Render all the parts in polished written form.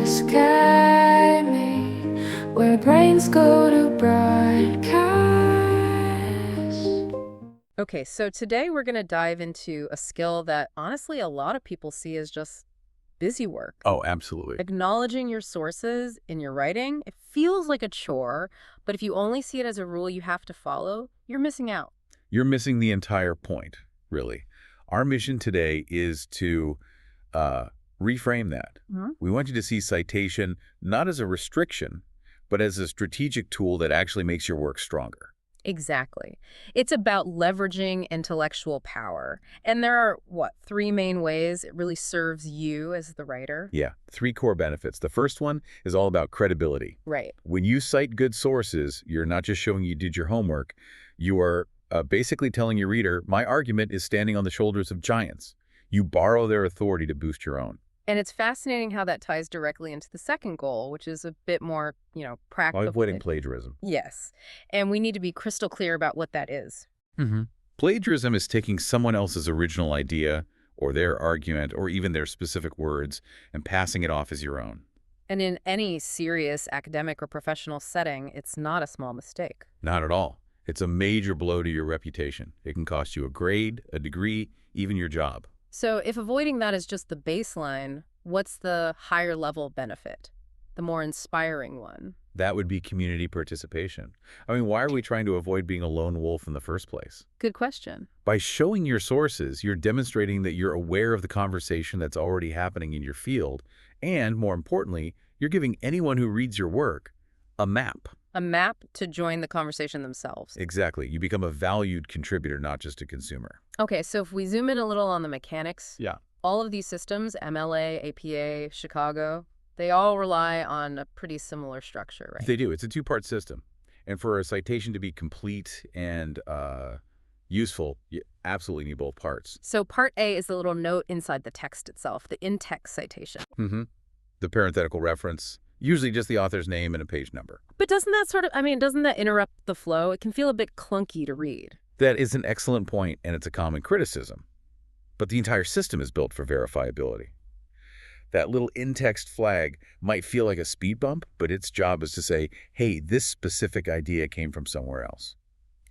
Cascade me, where brains go to broadcast. Okay, so today we're going to dive into a skill that honestly a lot of people see as just busy work. Oh, absolutely. Acknowledging your sources in your writing, it feels like a chore, but if you only see it as a rule you have to follow, you're missing out. You're missing the entire point, really. Our mission today is to reframe that. We want you to see citation not as a restriction, but as a strategic tool that actually makes your work stronger. Exactly. It's about leveraging intellectual power. And there are, three main ways it really serves you as the writer? Yeah, 3 core benefits. The first one is all about credibility. Right. When you cite good sources, you're not just showing you did your homework. You are basically telling your reader, my argument is standing on the shoulders of giants. You borrow their authority to boost your own. And it's fascinating how that ties directly into the second goal, which is a bit more, practical. While avoiding plagiarism. Yes. And we need to be crystal clear about what that is. Plagiarism is taking someone else's original idea or their argument or even their specific words and passing it off as your own. And in any serious academic or professional setting, it's not a small mistake. Not at all. It's a major blow to your reputation. It can cost you a grade, a degree, even your job. So if avoiding that is just the baseline, what's the higher level benefit? The more inspiring one? That would be community participation. I mean, why are we trying to avoid being a lone wolf in the first place? Good question. By showing your sources, you're demonstrating that you're aware of the conversation that's already happening in your field, and more importantly, you're giving anyone who reads your work a map. A map to join the conversation themselves. Exactly. You become a valued contributor, not just a consumer. Okay, so if we zoom in a little on the mechanics, Yeah. all of these systems, MLA, APA, Chicago, they all rely on a pretty similar structure, right? They do. It's a 2-part system. And for a citation to be complete and useful, you absolutely need both parts. So part A is the little note inside the text itself, the in-text citation. The parenthetical reference, usually just the author's name and a page number. But doesn't that interrupt the flow? It can feel a bit clunky to read. That is an excellent point, and it's a common criticism. But the entire system is built for verifiability. That little in-text flag might feel like a speed bump, but its job is to say, hey, this specific idea came from somewhere else.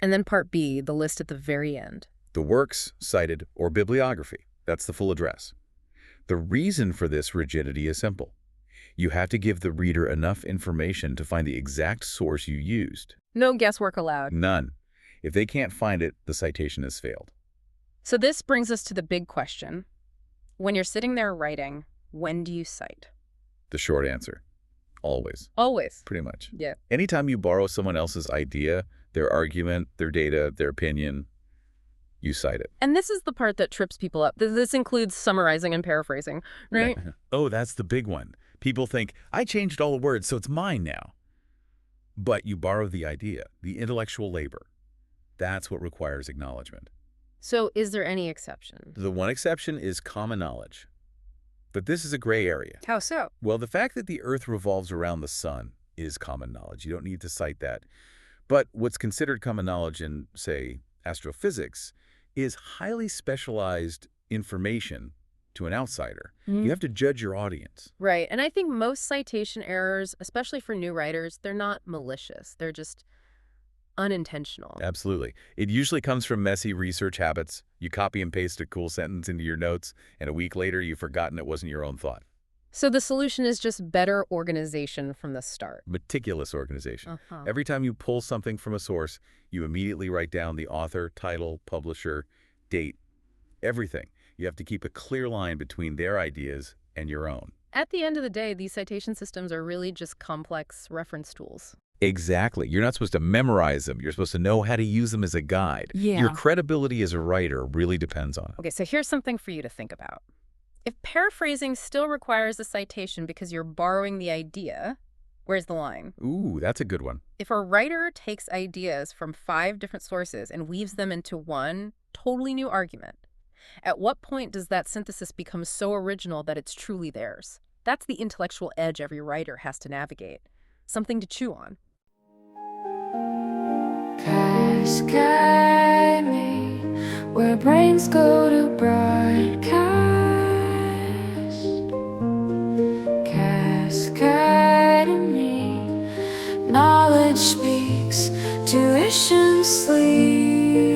And then part B, the list at the very end. The works, cited, or bibliography. That's the full address. The reason for this rigidity is simple. You have to give the reader enough information to find the exact source you used. No guesswork allowed. None. If they can't find it, the citation has failed. So this brings us to the big question. When you're sitting there writing, when do you cite? The short answer, always. Always. Pretty much. Yeah. Anytime you borrow someone else's idea, their argument, their data, their opinion, you cite it. And this is the part that trips people up. This includes summarizing and paraphrasing, right? Oh, that's the big one. People think, I changed all the words, so it's mine now. But you borrow the idea, the intellectual labor. That's what requires acknowledgement. So is there any exception? The one exception is common knowledge. But this is a gray area. How so? Well, the fact that the Earth revolves around the sun is common knowledge. You don't need to cite that. But what's considered common knowledge in, say, astrophysics is highly specialized information to an outsider. You have to judge your audience. Right. And I think most citation errors, especially for new writers, they're not malicious. They're just unintentional. Absolutely. It usually comes from messy research habits. You copy and paste a cool sentence into your notes, and a week later you've forgotten it wasn't your own thought. So the solution is just better organization from the start. Meticulous organization. Every time you pull something from a source, you immediately write down the author, title, publisher, date, everything. You have to keep a clear line between their ideas and your own. At the end of the day, these citation systems are really just complex reference tools. Exactly. You're not supposed to memorize them. You're supposed to know how to use them as a guide. Yeah. Your credibility as a writer really depends on it. Okay, so here's something for you to think about. If paraphrasing still requires a citation because you're borrowing the idea, where's the line? Ooh, that's a good one. If a writer takes ideas from 5 different sources and weaves them into one totally new argument, at what point does that synthesis become so original that it's truly theirs? That's the intellectual edge every writer has to navigate. Something to chew on. Cascade me, where brains go to broadcast. Cascade Knowledge speaks, tuition sleeps.